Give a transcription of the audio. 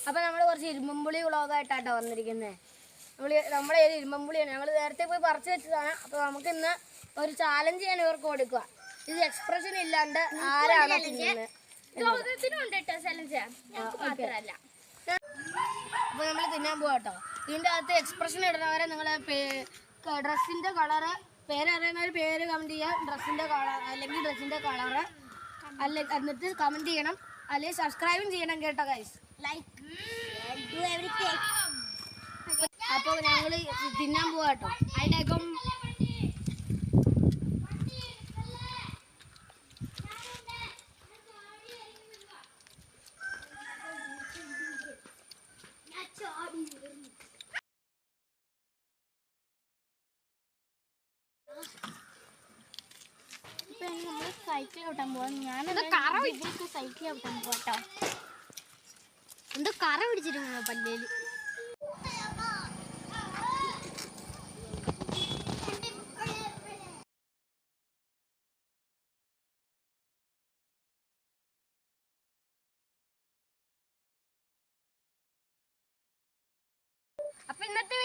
അപ്പോൾ നമ്മൾ കുറച്ച് ഇരുമ്പുളി വ്ളോഗായിട്ടാട്ടോ വന്നിരിക്കുന്നത്. നമ്മുടെ ഇരുമ്പുളിയാണ് ഞങ്ങൾ നേരത്തെ പോയി പറിച്ചു വെച്ചതാണ്. അപ്പോൾ നമുക്ക് ഇന്ന് ഒരു ചാലഞ്ച് ചെയ്യാൻ ഇവർക്ക് കൊടുക്കുക. ഇത് എക്സ്പ്രഷൻ ഇല്ലാണ്ട് ആരാണോ തിന്നുന്നത്. അപ്പോൾ നമ്മൾ തിന്നാൻ പോകാട്ടോ. ഇതിൻ്റെ അകത്ത് എക്സ്പ്രഷൻ ഇടുന്നവരെ നിങ്ങളെ ഡ്രസ്സിൻ്റെ കളറ് പേരറിയുന്നവർ പേര് കമൻറ്റ് ചെയ്യുക. ഡ്രസ്സിൻ്റെ കളർ അല്ലെങ്കിൽ ഡ്രസ്സിൻ്റെ കളറ് എന്നിട്ട് കമൻറ്റ് ചെയ്യണം. അല്ലെങ്കിൽ സബ്സ്ക്രൈബും ചെയ്യണം കേട്ടോ ഗൈസ്. അപ്പോൾ ഞങ്ങൾ തിന്നാൻ പോവാട്ടോ. അതിൻ്റെയൊക്കെ നമ്മൾ സൈക്കിൾ ഓട്ടാൻ പോവാം. ഞാൻ സൈക്കിൾ ഓട്ടാൻ പോവാട്ടോ. എന്തോ കറ പിടിച്ചിട്ടുണ്ടോ പല്ലേല്? അപ്പൊ ഇന്നത്തെ